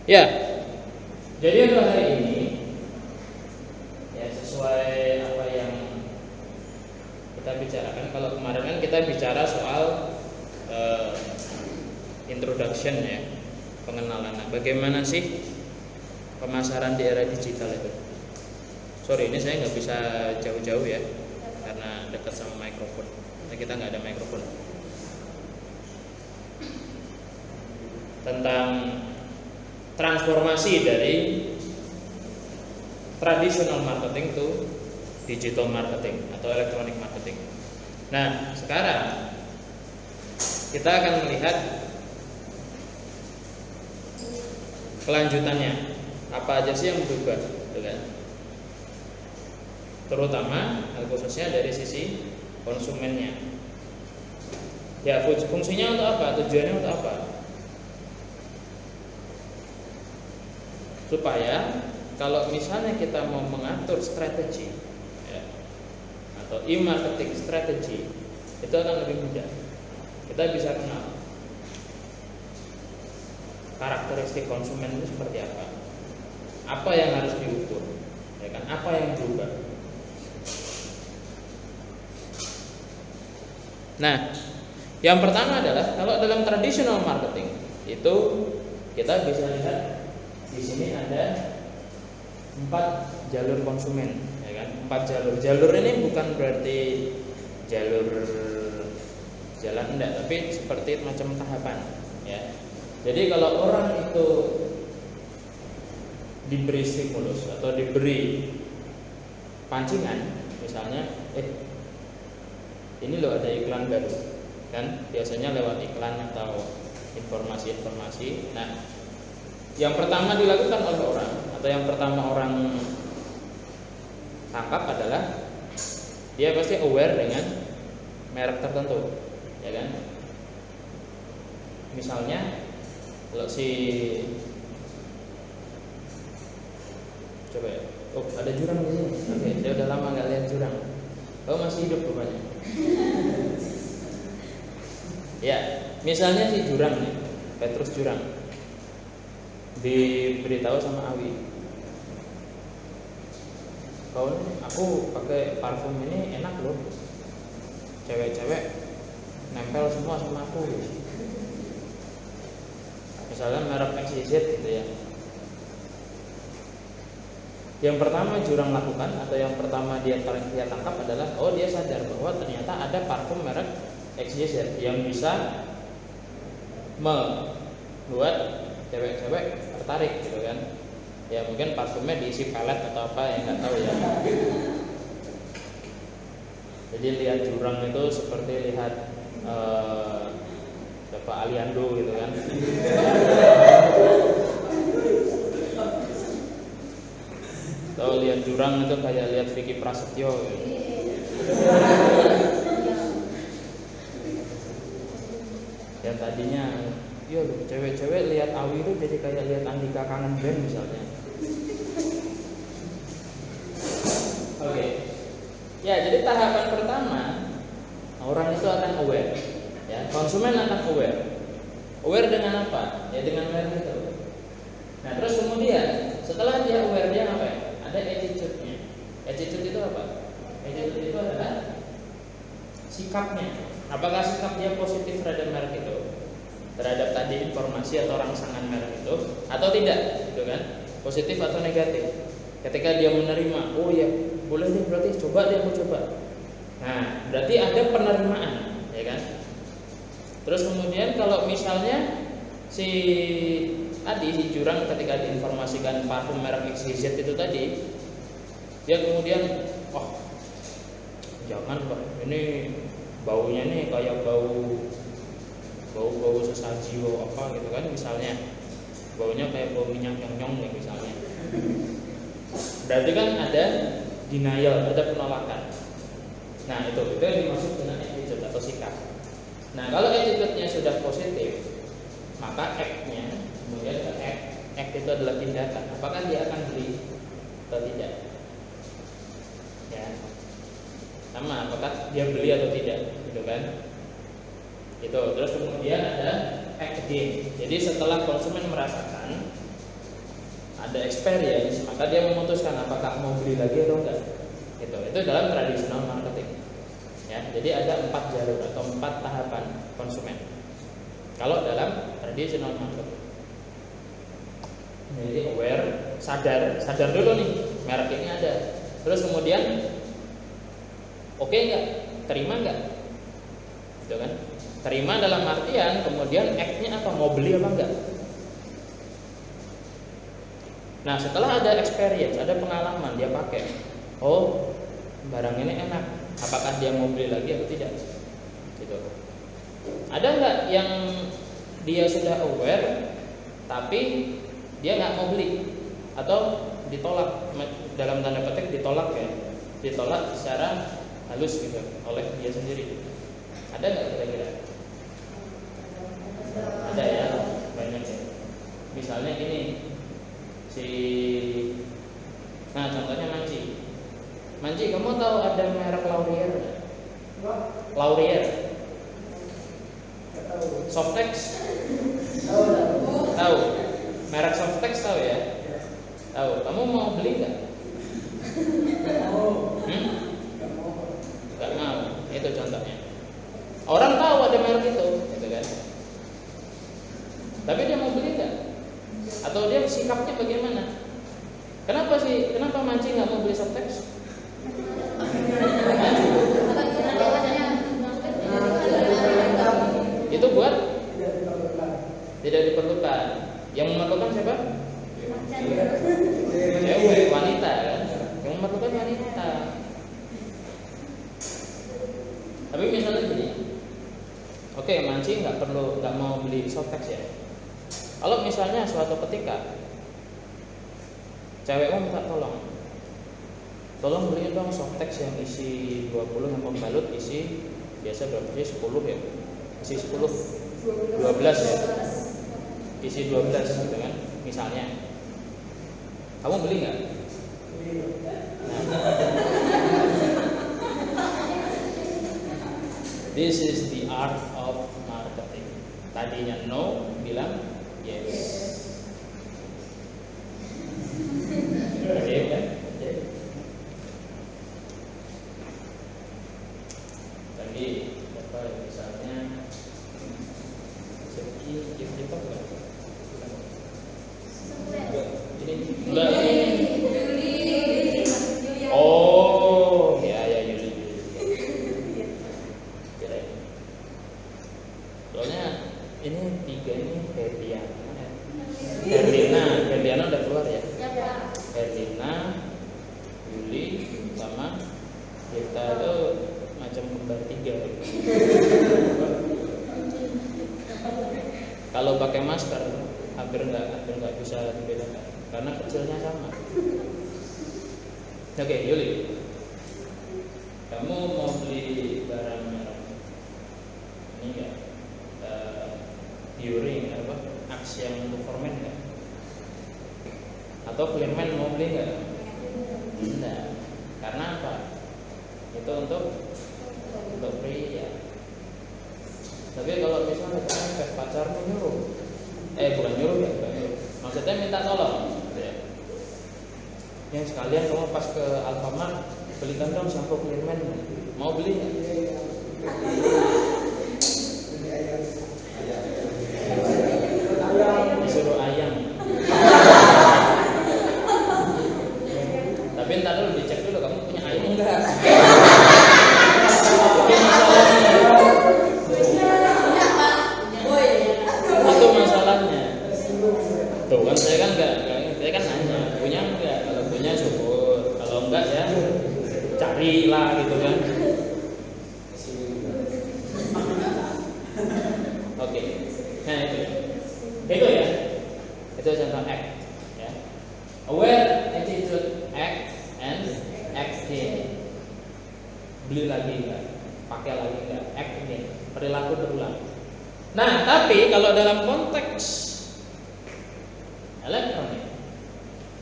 Ya, jadi untuk hari ini ya sesuai apa yang kita bicarakan. Kalau kemarin kan kita bicara soal introduction ya, pengenalan. Nah, bagaimana sih pemasaran di era digital itu? Sorry, ini saya nggak bisa jauh-jauh ya, karena dekat sama mikrofon. Nah, kita nggak ada mikrofon. Tentang transformasi dari traditional marketing to digital marketing atau electronic marketing. Nah, sekarang kita akan melihat kelanjutannya. Apa aja sih yang berubah, gitu kan? Terutama khususnya dari sisi konsumennya. Ya, fungsinya untuk apa? Tujuannya untuk apa? Supaya kalau misalnya kita mau mengatur strategi ya, atau e-marketing strategi, itu akan lebih mudah. Kita bisa kenal karakteristik konsumen itu seperti apa yang harus diukur, ya kan? Apa yang berubah. Nah, yang pertama adalah kalau dalam traditional marketing itu kita bisa lihat di sini ada 4 jalur konsumen, ya kan? 4 jalur. Jalur ini bukan berarti jalur jalan enggak, tapi seperti macam tahapan, ya. Jadi kalau orang itu diberi stimulus atau diberi pancingan, misalnya, ini loh ada iklan baru, kan? Biasanya lewat iklan atau informasi-informasi. Nah, yang pertama dilakukan oleh orang atau yang pertama orang tangkap adalah dia pasti aware dengan merek tertentu, ya kan? Misalnya kalau coba ya, ada jurang di sini. Oke, dia udah lama nggak lihat jurang. Masih hidup rupanya. Ya, misalnya si jurang nih, Petrus Jurang diberitahu sama Awi, aku pakai parfum ini enak loh, cewek-cewek nempel semua sama aku. Misalnya merek XYZ gitu ya. Yang pertama Jurang lakukan atau yang pertama dia tangkap adalah dia sadar bahwa ternyata ada parfum merek XYZ yang bisa membuat cewek-cewek tertarik gitu kan. Ya mungkin parfumnya diisi pelet atau apa yang nggak tahu ya. Jadi lihat jurang itu seperti lihat Bapak Aliando gitu kan. Atau lihat jurang itu kayak lihat Vicky Prasetyo gitu. Yang tadinya iya loh, cewek-cewek lihat Awi itu jadi kayak lihat Andika Kangen Band misalnya. Oke. Ya, jadi tahapan pertama orang itu akan aware, ya, konsumen akan aware. Aware dengan apa? Ya dengan merek itu. Nah, terus kemudian setelah dia aware dia ngapain? Ada attitude-nya. Attitude itu apa? Attitude itu adalah sikapnya. Apakah sikap dia positif terhadap merek itu? Terhadap tadi informasi atau rangsangan merek itu atau tidak, gitu kan? Positif atau negatif. Ketika dia menerima, oh ya, boleh deh, berarti coba deh, mau coba. Nah, berarti ada penerimaan, ya kan? Terus kemudian kalau misalnya si Jurang ketika diinformasikan parfum merek XYZ itu tadi, dia kemudian, jangan Pak, ini baunya nih kayak bau sesaji apa gitu kan, misalnya baunya kayak bau minyak nyong nih misalnya. Berarti kan ada denial, ada penolakan. Nah itu yang dimaksud dengan attitude atau sikap. Nah kalau attitude-nya sudah positif, maka act-nya kemudian ke act itu adalah tindakan. Apakah dia akan beli atau tidak? Ya, sama apakah dia beli atau tidak, gitu kan? Itu. Terus kemudian ada act again. Jadi setelah konsumen merasakan ada experience, maka dia memutuskan apakah mau beli lagi atau enggak. Itu dalam tradisional marketing. Ya, jadi ada 4 jalur atau 4 tahapan konsumen. Kalau dalam tradisional marketing. Jadi aware, sadar dulu nih, merek ini ada. Terus kemudian oke enggak? Terima enggak? Gitu kan? Terima dalam artian kemudian act-nya apa? Mau beli apa enggak? Nah, setelah ada experience, ada pengalaman dia pakai. Oh, barang ini enak. Apakah dia mau beli lagi atau tidak? Gitu. Ada enggak yang dia sudah aware tapi dia nggak mau beli atau ditolak, dalam tanda petik ditolak ya, ditolak secara halus gitu oleh dia sendiri? Ada nggak kira-kira? Ada ya, banyak ya. Misalnya ini nah contohnya Manci, kamu tahu ada merek Laurier nggak? Laurier, Softex, tahu? Merek Softex tahu ya? Tahu. Kamu mau beli nggak? Nggak mau. Itu contohnya. Orang tahu ada merek itu, gitu kan? Tapi dia mau beli nggak? Atau dia sikapnya bagaimana? Kenapa Manci nggak mau beli Softex? Itu buat tidak diperlukan. Yang memerlukan siapa? Cewek, wanita kan? Yang memerlukan wanita. Tapi misalnya gini, oke, Manci nggak mau beli Softex ya. Kalau misalnya suatu ketika cewekmu minta tolong beliin dong Softex yang isi 20 yang pembalut isi biasa berapa sih? 10 ya? Isi 10, 12 ya? Isi 12 gitu kan? Misalnya, kamu beli nggak? Nah, this is the art of marketing. Tadinya no, bilang yes. Oke kan? Tadi apa misalnya segi gift apa? Ini enggak ini. Oh, ya Yuli. Soalnya ini 3 ini Herlina udah keluar ya? Herlina, Yuli, sama kita itu macam kembar 3. Kalau pakai masker hampir nggak bisa dibedakan karena kecilnya sama. Oke, Yuli, kamu mau beli barang merek ini nggak? During apa? Aksi yang untuk formen nggak? Atau Clearman mau beli nggak? Tidak. Karena apa? Itu untuk pria. Tapi kalau misalnya kamu pacarmu nyuruh, bukan nyuruh. Maksudnya minta tolong. Yang sekalian kamu pas ke Alfamart belikan dong sampo Clearman, mau beli nggak? Disuruh ayam. Tapi ntar dulu dicek dulu kamu punya ayam enggak? Itu masalahnya. Tuh kan saya kan nanya punya enggak? Kalau punya syukur, kalau enggak ya carilah gitu kan. Oke. Nah itu ya. Itu contoh act ya. Aware, attitude, act, and acting. Beli lagi enggak? Pakai lagi enggak? Act again. Perilaku berulang. Nah, tapi kalau dalam konteks elektronik,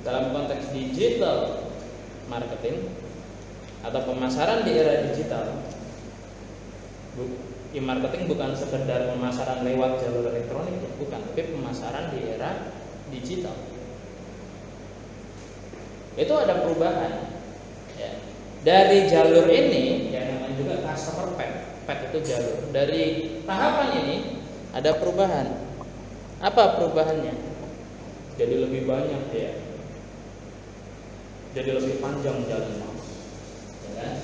dalam konteks digital marketing atau pemasaran di era digital, e-marketing bukan sekedar pemasaran lewat jalur elektronik ya, bukan, tapi pemasaran di era digital. itu ada perubahan. Ya. Dari jalur ini, ya namanya juga customer path itu jalur. Dari tahapan ini ada perubahan. Apa perubahannya? Jadi lebih banyak ya. Jadi lebih panjang jalannya. Ya kan?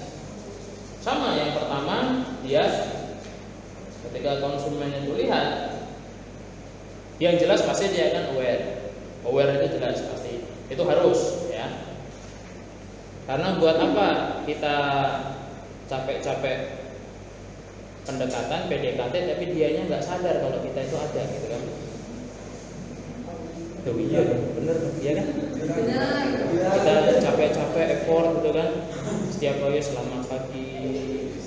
Sama yang pertama, dia ketika konsumen itu lihat, yang jelas pasti dia akan aware itu jelas pasti, itu harus ya. Karena buat apa kita capek-capek pendekatan PDKT tapi dianya nggak sadar kalau kita itu ada gitu kan? Tuh iya bener iya kan? Kita capek-capek effort gitu kan? Setiap hari selamat pagi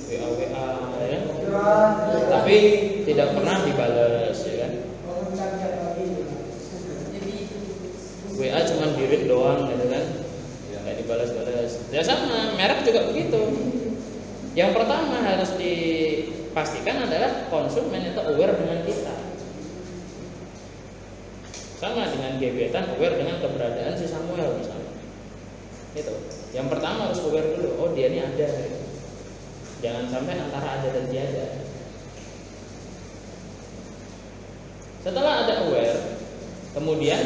WA ya kan? Tapi tidak pernah dibalas ya kan? WA cuma di-read doang gitu kan, nggak dibalas-balas. Ya sama, merek juga begitu. Yang pertama harus dipastikan adalah konsumen itu aware dengan kita. Sama dengan gebetan aware dengan keberadaan si Samuel misalnya. Itu. Yang pertama harus aware dulu. Oh dia ini ada. Jangan sampai antara ada dan tiada. Setelah ada aware, kemudian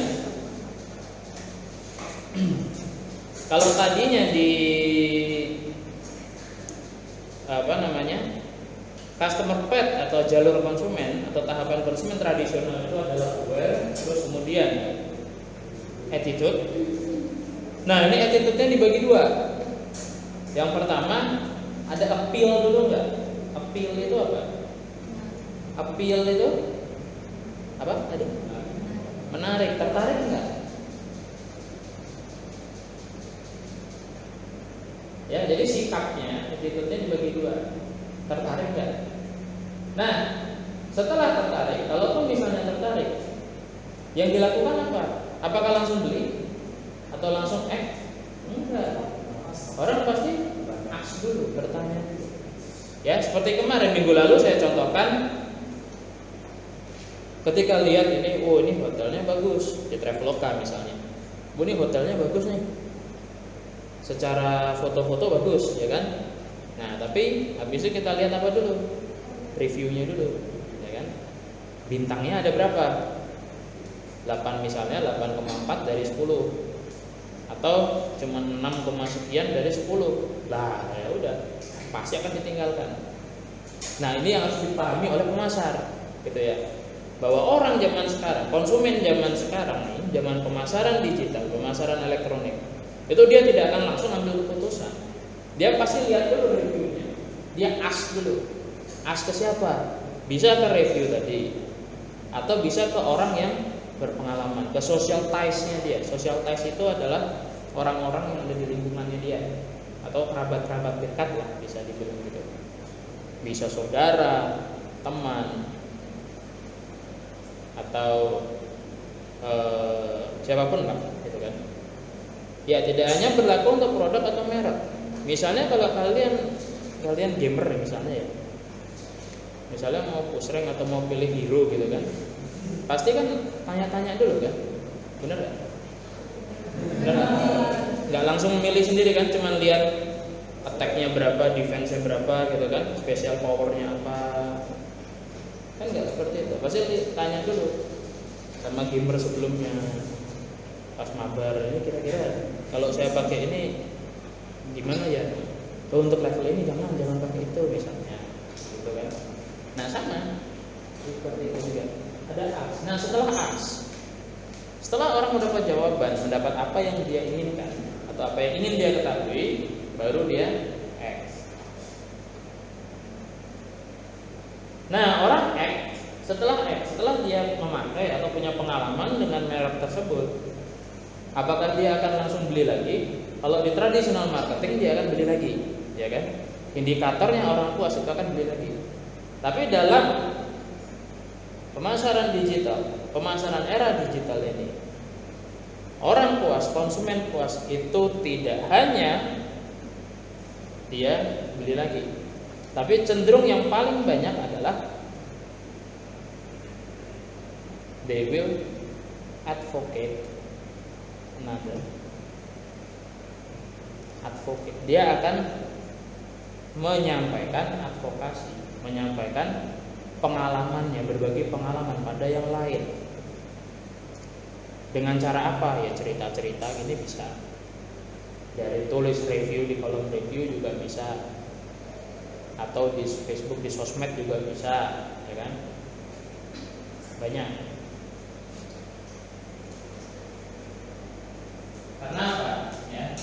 kalau tadinya di customer path atau jalur konsumen atau tahapan konsumen tradisional itu adalah aware, terus kemudian attitude. Nah ini attitude-nya dibagi dua. Yang pertama ada appeal dulu nggak? Appeal itu apa? Appeal itu apa tadi? Menarik, tertarik nggak? Ya, jadi sikapnya, attitude-nya dibagi dua. Tertarik nggak? Nah, setelah tertarik, kalaupun misalnya tertarik, yang dilakukan apa? Apakah langsung beli? Atau langsung Enggak. Orang pasti ask dulu, bertanya dulu. Ya, seperti kemarin minggu lalu saya contohkan, ketika lihat ini, oh ini hotelnya bagus, di Traveloka misalnya. Bu ini hotelnya bagus nih. Secara foto-foto bagus, ya kan? Nah, tapi habis itu kita lihat apa dulu? Reviewnya dulu, ya kan? Bintangnya ada berapa? 8 misalnya, 8,4 dari 10. Atau cuma 6, sekian dari 10. Lah, ya udah, pasti akan ditinggalkan. Nah, ini yang harus dipahami oleh pemasar, gitu ya. Bahwa orang zaman sekarang, konsumen zaman sekarang nih, zaman pemasaran digital, pemasaran elektronik, itu dia tidak akan langsung ambil keputusan. Dia pasti lihat dulu reviewnya. Dia ask dulu. Ask ke siapa? Bisa ke review tadi, atau bisa ke orang yang berpengalaman, ke social ties-nya dia. Social ties itu adalah orang-orang yang ada di lingkungannya dia, atau kerabat-kerabat dekat lah, bisa dibilang gitu. Bisa saudara, teman, atau siapapun lah, gitu kan. Ya tidak hanya berlaku untuk produk atau merek. Misalnya kalau kalian gamer misalnya ya, misalnya mau push rank atau mau pilih hero gitu kan, pasti kan tanya-tanya dulu kan, bener nggak? Bener nggak langsung milih sendiri kan, cuman lihat attack-nya berapa, defense-nya berapa gitu kan, special power-nya apa, kan nggak seperti itu. Pasti tanya dulu sama gamer sebelumnya. Pas mabar ini kira-kira kalau saya pakai ini gimana ya? Oh, untuk level ini jangan pakai itu misalnya, gitu kan? Nah sama seperti itu juga. Ada ask. Nah setelah orang mendapat jawaban, mendapat apa yang dia inginkan atau apa yang ingin dia ketahui, baru dia ask. Nah orang ask setelah dia memakai atau punya pengalaman dengan merek tersebut. Apakah dia akan langsung beli lagi? Kalau di tradisional marketing dia akan beli lagi, ya kan? Indikatornya orang puas itu akan beli lagi. Tapi dalam pemasaran digital, pemasaran era digital ini, orang puas, konsumen puas itu tidak hanya dia beli lagi, tapi cenderung yang paling banyak adalah they will advocate another advocate. Dia akan menyampaikan advokasi, menyampaikan pengalamannya, berbagi pengalaman pada yang lain. Dengan cara apa? Ya cerita-cerita gini bisa. Dari tulis review di kolom review juga bisa. Atau di Facebook, di sosmed juga bisa, ya kan? Banyak. Karena apa? Ya.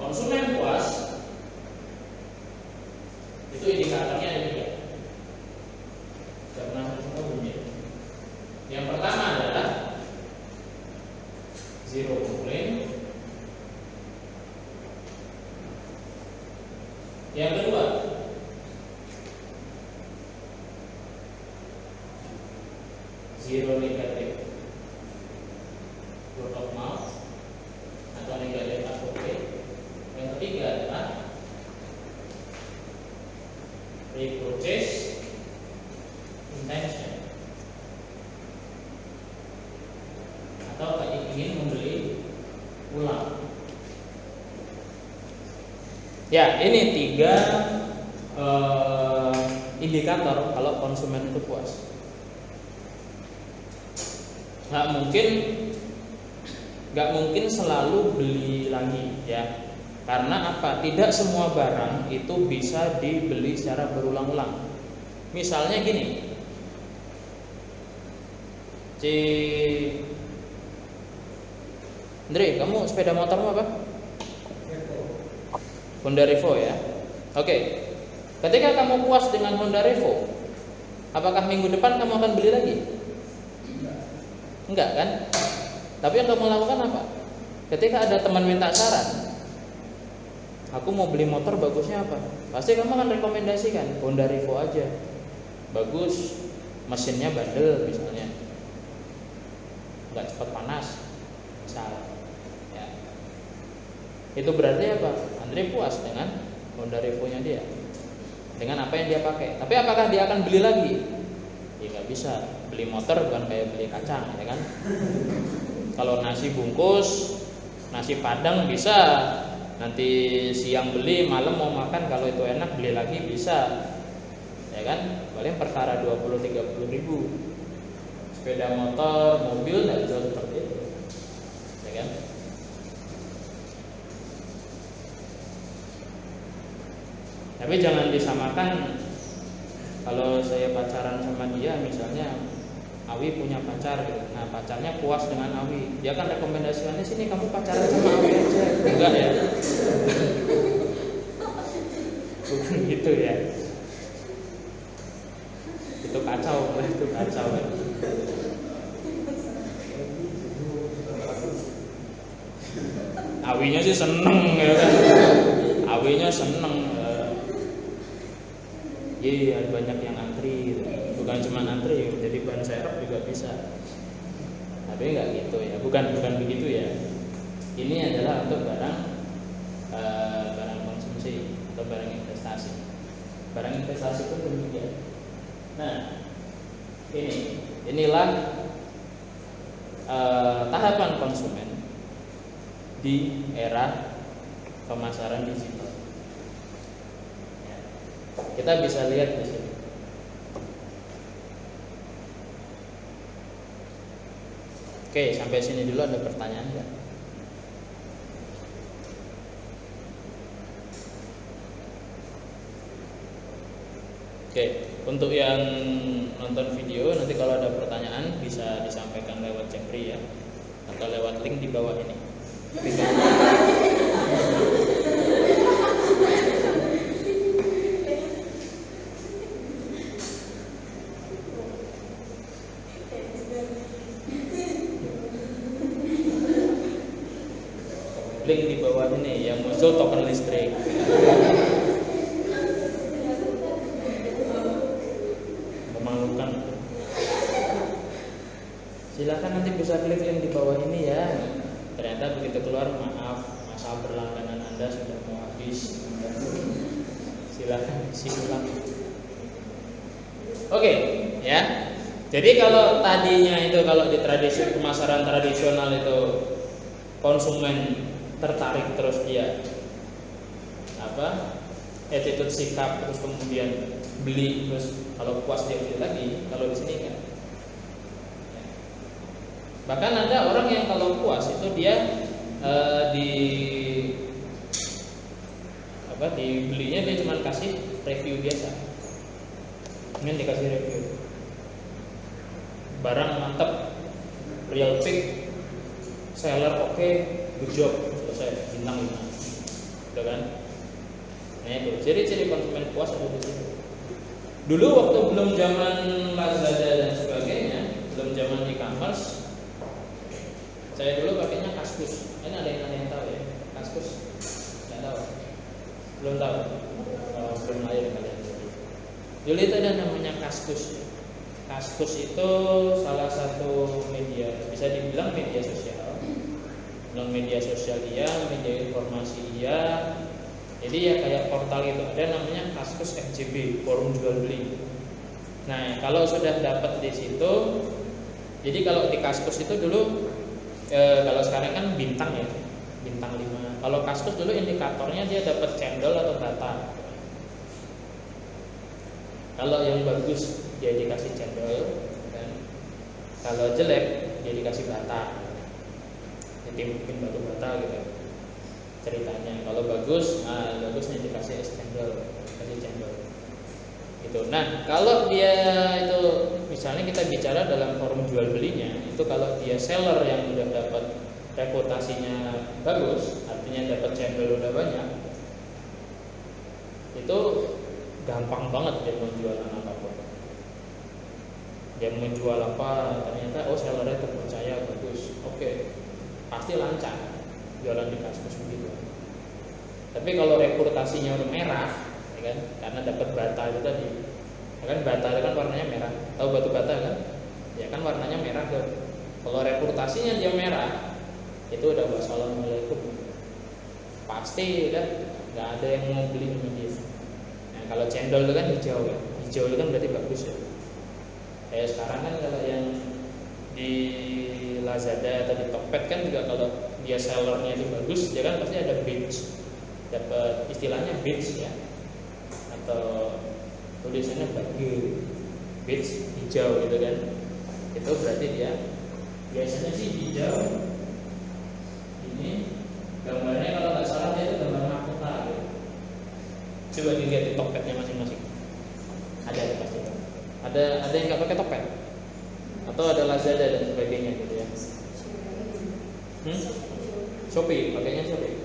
Konsumen puas itu indikatornya ada 3. Sudah pernah semua belum ya? Yang pertama adalah zero complaint. Yang kedua zero negative word of mouth atau negative advocate. Yang ketiga adalah repurchase intention atau ingin membeli ulang. Ya, ini 3 indikator kalau konsumen itu puas. Nggak mungkin selalu beli lagi, ya. Karena apa? Tidak semua barang itu bisa dibeli secara berulang-ulang. Misalnya gini, Andre, kamu sepeda motormu apa? Honda Revo ya. Oke. Ketika kamu puas dengan Honda Revo, apakah minggu depan kamu akan beli lagi? Enggak kan? Tapi yang kamu lakukan apa? Ketika ada teman minta saran, aku mau beli motor, bagusnya apa? Pasti kamu akan rekomendasikan Honda Revo aja. Bagus, mesinnya bandel misalnya, nggak cepat panas, misal. Ya. Itu berarti apa? Andre puas dengan Honda Revo-nya dia, dengan apa yang dia pakai. Tapi apakah dia akan beli lagi? Ya nggak bisa. Beli motor bukan kayak beli kacang, ya kan? Kalau nasi bungkus, nasi padang bisa. Nanti siang beli, malam mau makan, kalau itu enak beli lagi bisa, ya kan? Paling perkara 20-30 ribu. Sepeda motor, mobil nggak bisa seperti itu, ya kan? Tapi jangan disamakan. Kalau saya pacaran sama dia, misalnya Awi punya pacar gitu. Nah, pacarnya puas dengan Awi, dia kan rekomendasikannya, sini kamu pacaran sama Awi aja. Enggak ya? Bukan gitu ya. Itu kacau, itu kacau ya. Awinya sih seneng ya kan. Awinya seneng. Iya, banyak yang antri gitu. Bukan cuma antri, jadi ban serep juga bisa. Tapi nggak gitu ya, bukan begitu ya. Ini adalah untuk barang konsumsi atau barang investasi. Barang investasi pun demikian. Nah, inilah tahapan konsumen di era pemasaran digital. Kita bisa lihat di sini. Oke, sampai sini dulu, ada pertanyaan enggak? Oke, untuk yang nonton video, nanti kalau ada pertanyaan bisa disampaikan lewat Jeffrey ya, atau lewat link di bawah ini. Link di bawah ini yang muncul token listrik. Memalukan. Silakan nanti bisa klik link di bawah ini ya. Ternyata begitu keluar, maaf, masa berlangganan Anda sudah mau habis. Silakan isi ulang. Oke, ya. Jadi kalau tadinya itu kalau di pemasaran tradisional itu konsumen tertarik terus dia attitude sikap terus kemudian beli terus kalau puas dia beli lagi. Kalau di sini kan bahkan ada orang yang kalau puas itu dia dibelinya dia cuma kasih review biasa, ingin dikasih review barang mantap, real pick, seller oke, good job, selesai, bintang 5, udah kan? Nah itu ciri-ciri konsumen puas ada di situ. Dulu waktu belum zaman Lazada dan sebagainya, belum zaman e-commerce, saya dulu pakainya Kaskus. Ini ada yang tahu ya? Kaskus? Nggak tahu? Belum tahu? Belum lahir kalian. Dulu itu ada namanya Kaskus. Kaskus itu salah satu media, bisa dibilang media sosial. Non media sosial iya, media informasi iya. Jadi ya kayak portal itu ada namanya Kaskus FJB, forum jual beli. Nah kalau sudah dapat di situ, jadi kalau di Kaskus itu dulu kalau sekarang kan bintang ya, bintang 5. Kalau Kaskus dulu indikatornya dia dapat cendol atau bata. Kalau yang bagus dia dikasih cendol, kan? Kalau jelek dia dikasih bata, ditimpin batu bata gitu ceritanya. Kalau bagusnya dikasih es cendol, kasih cendol. Gitu. Nah kalau dia itu misalnya kita bicara dalam forum jual belinya, itu kalau dia seller yang udah dapat reputasinya bagus, artinya dapat cendol udah banyak, itu gampang banget dia mau jualan apapun. Dia mau jual apa, ternyata sellernya terpercaya bagus, oke, pasti lancar jualan di Kaskus begitu. Tapi kalau reputasinya udah merah, ya kan, karena dapat bata itu tadi, ya kan bata itu kan warnanya merah, tahu batu bata kan, ya kan warnanya merah tuh. Kalau reputasinya dia merah, itu udah wassalamualaikum, pasti udah nggak ada yang mau beli sama dia. Nah kalau cendol itu kan hijau ya, hijau itu kan berarti bagus ya. Kayak sekarang kan kalau yang di Lazada atau di Tokped kan juga kalau dia sellernya itu bagus, dia kan pasti ada badge, dapat istilahnya badge ya, atau tulisannya badge hijau gitu kan. Itu berarti dia biasanya sih hijau. Ini gambarnya kalau nggak salah dia itu gambar mahkota gitu. Coba dilihat di Tokpednya masing-masing. Ada pasti. Ada yang nggak pakai Tokped atau ada Lazada dan sebagainya gitu ya. Shopee, pakainya Shopee.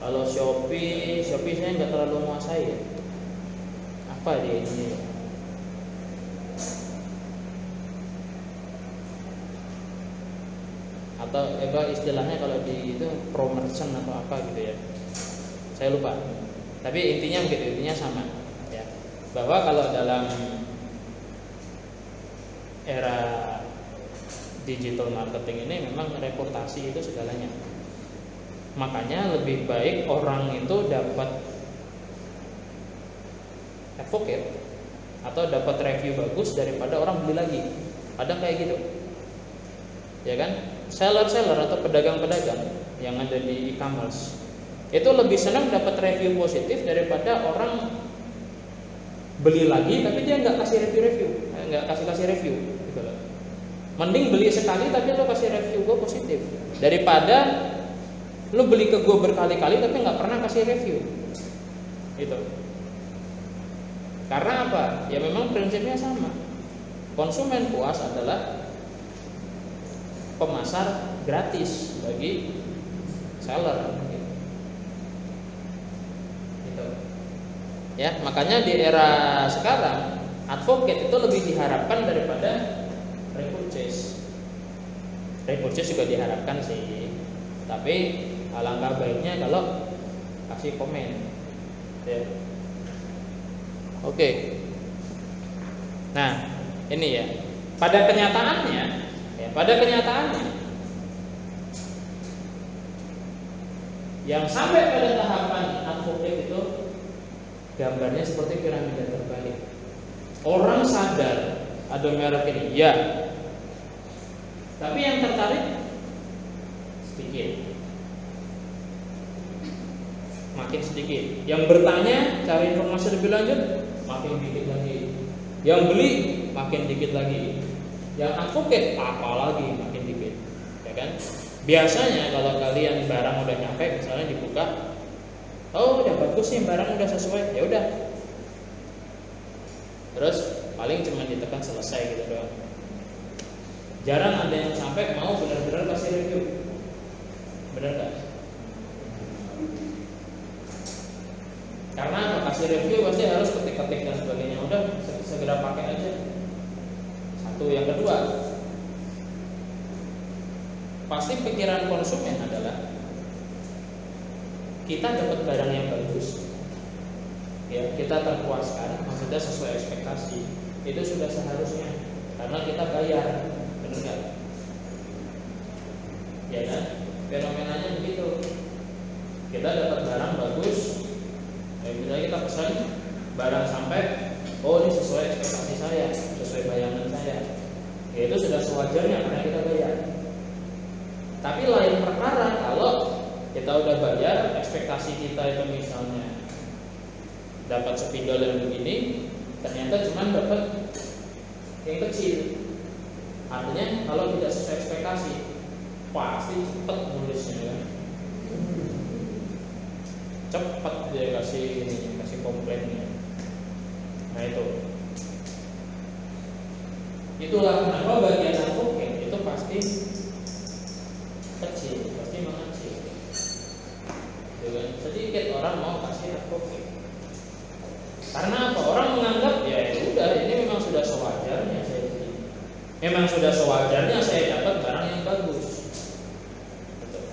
Kalau Shopee saya nggak terlalu menguasai ya. Apa dia ini? Atau istilahnya kalau di itu pro merchant atau apa gitu ya. Saya lupa. Tapi intinya begitu, intinya sama ya. Bahwa kalau dalam era digital marketing ini memang reputasi itu segalanya. Makanya lebih baik orang itu dapat advocate atau dapat review bagus daripada orang beli lagi. Kadang kayak gitu. Ya kan? Seller-seller atau pedagang-pedagang yang ada di e-commerce itu lebih senang dapat review positif daripada orang beli lagi tapi dia nggak kasih review, nggak kasih review gitu loh. Mending beli sekali tapi lo kasih review gue positif daripada lo beli ke gue berkali-kali tapi nggak pernah kasih review. Itu karena apa? Ya memang prinsipnya sama. Konsumen puas adalah pemasar gratis bagi seller. Gitu. Ya, makanya di era sekarang advocate itu lebih diharapkan daripada repurchase. Repurchase juga diharapkan sih, tapi alangkah baiknya kalau kasih komen. Ya. Oke. Nah, ini ya. Pada kenyataannya Yang sampai pada tahapan advocate itu gambarnya seperti piramida terbalik. Orang sadar ada merek ini, ya. Tapi yang tertarik sedikit, makin sedikit. Yang bertanya, cari informasi lebih lanjut, makin dikit lagi. Yang beli, makin dikit lagi. Yang advocate, apalagi makin dikit, ya kan? Biasanya kalau kalian barang udah nyampe, misalnya dibuka, oh udah bagus nih, barang udah sesuai, ya udah. Terus paling cuma ditekan selesai gitu doang. Jarang ada yang sampai mau benar-benar kasih review, benar nggak? Karena apa? Kasih review pasti harus ketik-ketik dan sebagainya. Udah segera pakai aja. Satu, yang kedua, pasti pikiran konsumen adalah kita dapat barang yang bagus, ya kita terpuaskan, maksudnya sesuai ekspektasi, itu sudah seharusnya karena kita bayar, benar nggak? Ya kan? Fenomenanya begitu. Kita dapat barang bagus, misalnya kita pesan barang sampai, oh ini sesuai ekspektasi saya, sesuai bayangan saya, ya itu sudah sewajarnya karena kita bayar. Tapi lain perkara kalau kita udah bayar, ekspektasi kita itu misalnya dapat spidol yang begini, ternyata cuma dapat yang kecil. Artinya kalau tidak sesuai ekspektasi, pasti cepet nulisnya kan. Cepet dia kasih komplainnya. Nah itulah kenapa bagian advocate itu pasti kecil, pasti mengecil. Sedikit orang mau kasih advocate. Karena apa? Orang menganggap ya udah ini memang sudah sewajarnya saya beli. Memang sudah sewajarnya saya dapat barang yang bagus. Betul.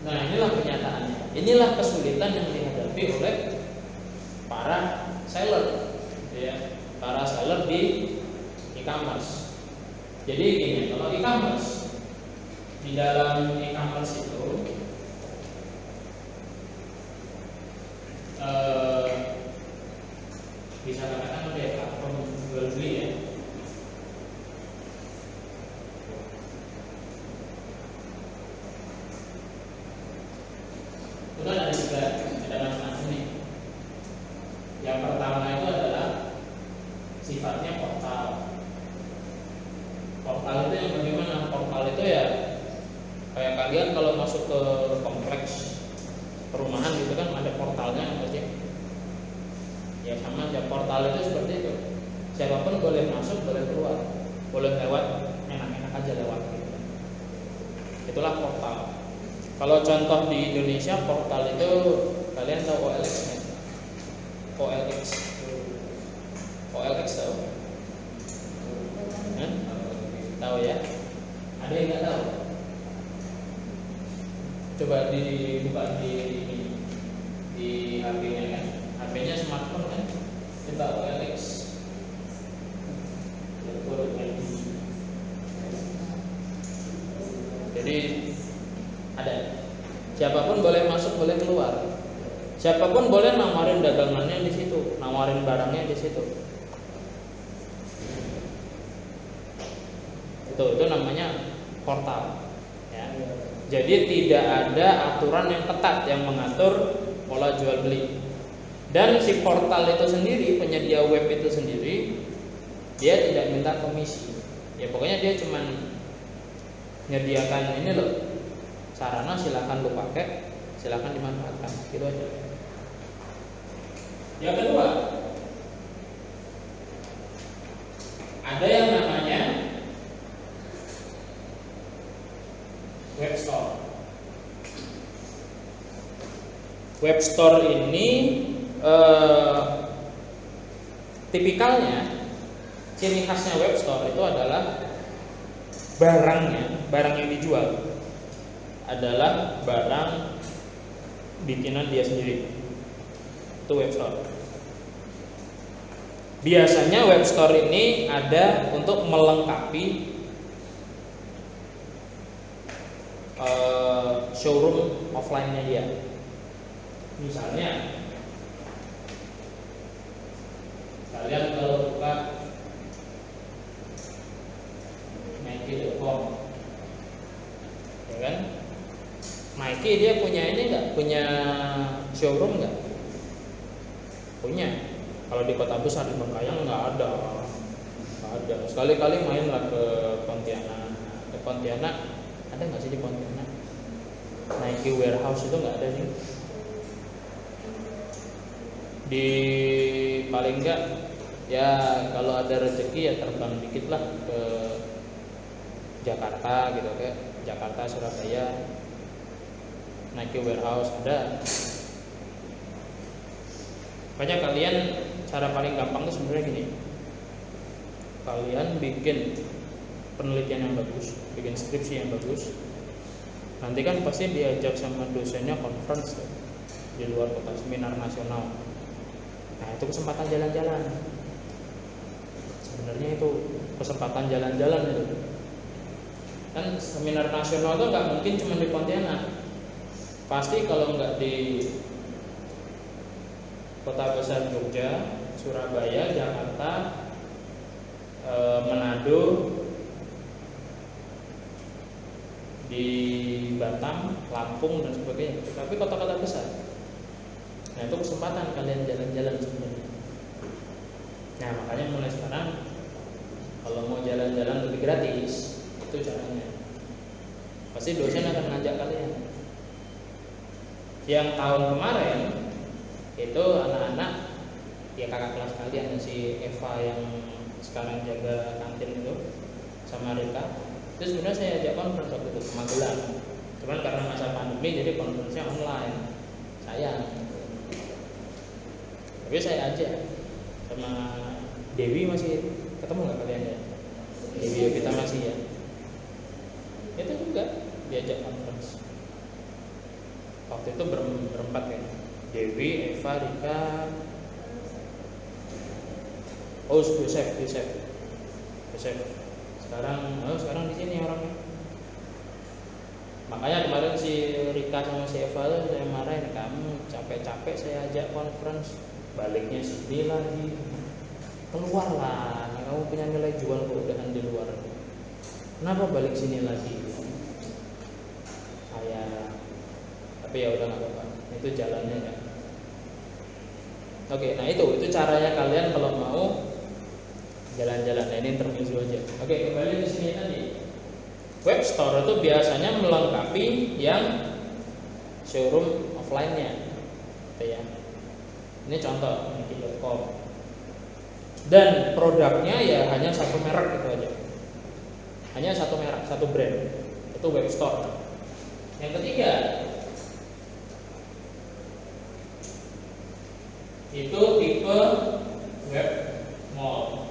Nah inilah kenyataannya. Inilah kesulitan yang dihadapi oleh para seller, ya, para seller di e-commerce. Jadi gini, kalau e-commerce, di dalam e-commerce itu bisa katakan ada platform jual beli ya. Itu kan ada juga, ada macam-macam nih. Yang pertama itu adalah sifatnya portal. Portal itu yang bagaimana? Portal itu ya kayak kalian kalau masuk ke kompleks perumahan gitu kan ada portalnya apa sih? Ya sama aja, portal itu seperti itu. Siapapun boleh masuk, boleh keluar, boleh lewat, enak-enak aja lewat gitu. Itulah portal. Kalau contoh di Indonesia portal itu kalian tahu OLX kan? OLX tahu? Tahu ya? Ada yang nggak tahu? Coba dibuka di HP-nya kan? HP-nya smartphone kan? Coba OLX. Jadi ada. Siapapun boleh masuk, boleh keluar. Siapapun boleh nawarin dagangannya di situ, nawarin barangnya di situ. Itu namanya portal. Ya. Jadi tidak ada aturan yang ketat yang mengatur pola jual beli. Dan si portal itu sendiri, penyedia web itu sendiri, dia tidak minta komisi. Ya pokoknya dia cuman menyediakan ini loh, sarana silakan lu pakai, silakan dimanfaatkan, gitu aja. Yang kedua, ada yang namanya web store. Web store ini tipikalnya, ciri khasnya web store itu adalah barang yang dijual adalah barang bikinan dia sendiri. Itu web store. Biasanya web store ini ada untuk melengkapi showroom offline-nya dia. Misalnya kalian kalau buka Nike.com, ya kan? Nike dia punya ini nggak? Punya showroom nggak? Punya. Kalau di kota besar di Bengkayang nggak ada. Sekali-kali main lah ke Pontianak. Ke Pontianak ada nggak sih di Pontianak? Nike warehouse itu nggak ada nih. Di paling enggak ya kalau ada rezeki ya terbang dikit lah ke Jakarta gitu, kayak Jakarta, Surabaya, Nike warehouse ada. Makanya kalian cara paling gampang itu sebenarnya gini. Kalian bikin penelitian yang bagus, bikin skripsi yang bagus. Nanti kan pasti diajak sama dosennya conference di luar kota, seminar nasional. Nah, itu kesempatan jalan-jalan. Sebenarnya itu kesempatan jalan-jalan itu. Kan seminar nasional itu nggak mungkin cuma di Pontianak. Pasti kalau nggak di kota besar Jogja, Surabaya, Jakarta, Manado, di Batam, Lampung dan sebagainya. Tapi kota-kota besar. Nah, itu kesempatan kalian jalan-jalan sebenarnya. Nah, makanya mulai sekarang kalau mau jalan-jalan lebih gratis, itu caranya. Pasti dosen akan ngajak kalian. Yang tahun kemarin itu anak-anak ya kakak kelas kalian, si Eva yang sekarang jaga kantin itu sama Rika, itu sebenarnya saya ajak conference waktu itu ke Magelang. Cuman karena masa pandemi jadi conference-nya online. Sayang. Tapi saya ajak sama Dewi, masih ketemu nggak kalian ya? Dewi kita masih ya. Itu juga diajak conference. Waktu itu berempat kan. Dewi, Eva, Rika, Yosef. Sekarang di sini orangnya. Makanya kemarin si Rika sama si Eva tuh saya marahin, kamu capek-capek saya ajak conference, baliknya sini lagi. Keluar lah, kamu punya nilai jual keudahan di luar. Kenapa balik sini lagi? Tapi ya udah nggak apa-apa. Itu jalannya kan. Oke, nah itu caranya kalian kalau mau jalan-jalan. Nah, ini intermezzo aja. Oke, kembali di sini tadi. Web store itu biasanya melengkapi yang showroom offline-nya. Gitu ya. Ini contoh Nike.com. Dan produknya ya hanya satu merek itu aja. Hanya satu merek, satu brand. Itu web store. Yang ketiga itu tipe web mall.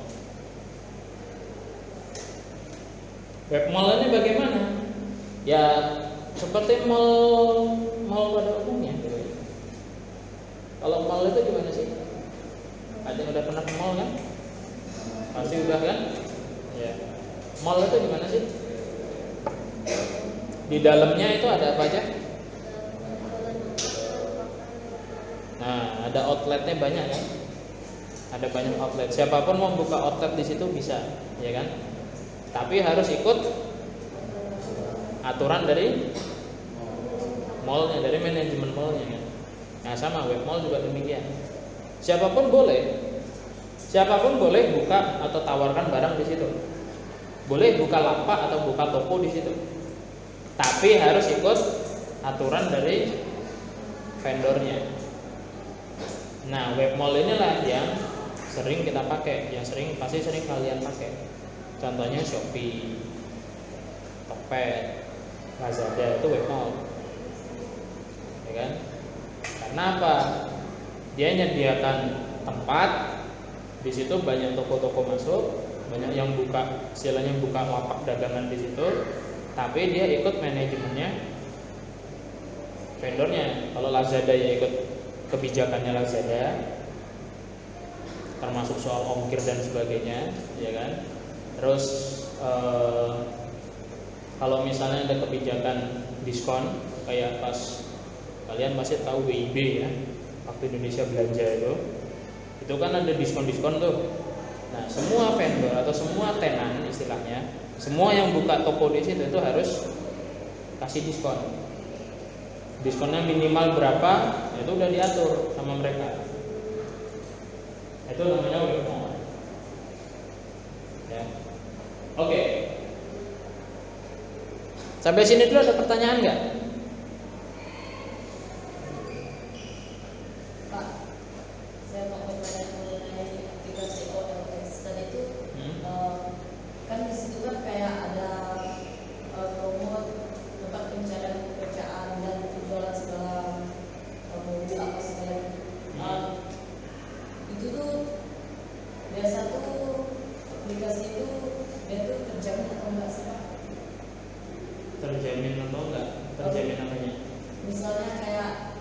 Web mall ini bagaimana? Ya seperti mall pada umumnya gitu. Kalau mall itu gimana sih? Ada yang udah pernah ke mall kan? Pasti udah kan? Ya. Mall itu gimana sih? Di dalamnya itu ada apa aja? Nah, ada outletnya banyak kan? Ada banyak outlet. Siapapun mau buka outlet di situ bisa, ya kan? Tapi harus ikut aturan dari mallnya, dari manajemen mallnya kan? Nah, sama web mall juga demikian. Siapapun boleh buka atau tawarkan barang di situ. Boleh buka lapak atau buka toko di situ. Tapi harus ikut aturan dari vendornya. Nah, web mall inilah yang sering kita pakai, pasti sering kalian pakai. Contohnya Shopee, Tokped, Lazada, itu web mall. Ya kan? Karena apa? Dia menyediakan tempat, di situ banyak toko-toko masuk, banyak yang buka, istilahnya buka lapak dagangan di situ, tapi dia ikut manajemennya vendornya. Kalau Lazada ya ikut kebijakannya Lazada, termasuk soal ongkir dan sebagainya, ya kan. Terus kalau misalnya ada kebijakan diskon, kayak pas kalian pasti tahu WIB ya, waktu Indonesia Belanja itu kan ada diskon-diskon tuh. Nah, semua vendor atau semua tenan istilahnya, semua yang buka toko di situ itu harus kasih diskon. Diskonnya minimal berapa, itu udah diatur sama mereka. Itu namanya WMO. Ya. Oke. Sampai sini dulu ada pertanyaan nggak? Pak, saya mau bertanya mengenai aplikasi OLX tadi itu. Kan di situ kan kayak ada promo tempat pencarian pekerjaan dan jualan segala mobil apa segala. Itu tuh biasa tuh aplikasi itu dia tuh terjamin atau enggak sih Pak? Terjamin atau enggak? Terjamin apanya? Misalnya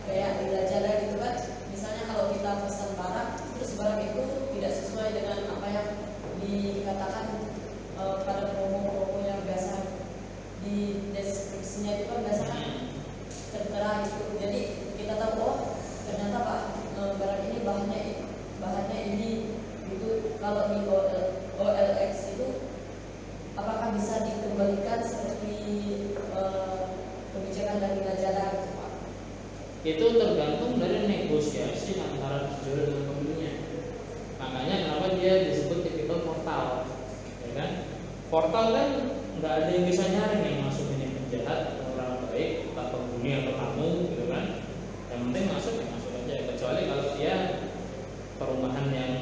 kayak di Lazada gitu kan, misalnya kalau kita pesan barang terus barang itu tidak sesuai dengan apa yang dikatakan pada promo-promo yang biasa di deskripsinya itu kan biasa kan tertera gitu. Jadi kita tahu oh ternyata Pak barang ini bahannya ini gitu. Kalau di OLX itu apakah bisa dikembalikan seperti kebijakan dari Lazada gitu Pak? Itu tergantung dari negosiasi antara penjual dengan pembelinya. Makanya kenapa dia disebut tipikal portal, ya kan? Portal kan nggak ada yang bisa nyaring yang masuk ini penjahat atau orang baik, entah penghuni atau tamu, gitu kan? Yang penting masuk ya masuk aja. Kecuali kalau dia perumahan yang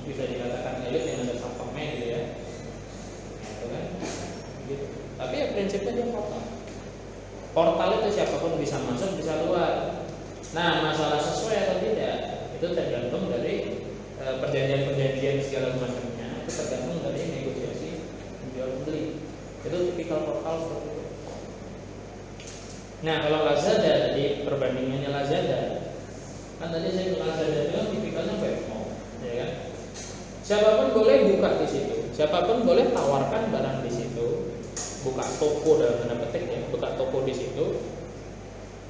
bisa dikatakan elit yang ada satpamnya gitu ya, gitu kan? Gitu. Tapi ya prinsipnya dia portal. Portal itu siapapun bisa masuk, bisa keluar. Nah, masalah sesuai atau tidak itu tergantung dari perjanjian-perjanjian segala macamnya. Itu tergantung dari negosiasi penjual beli. Itu tipikal portal seperti itu. Nah, kalau Lazada tadi perbandingannya Lazada, kan tadi saya bilang Lazada itu tipikalnya WMO, ya kan? Siapapun boleh buka di situ, siapapun boleh tawarkan barang di situ, buka toko dalam tanda petik ya, buka toko di situ,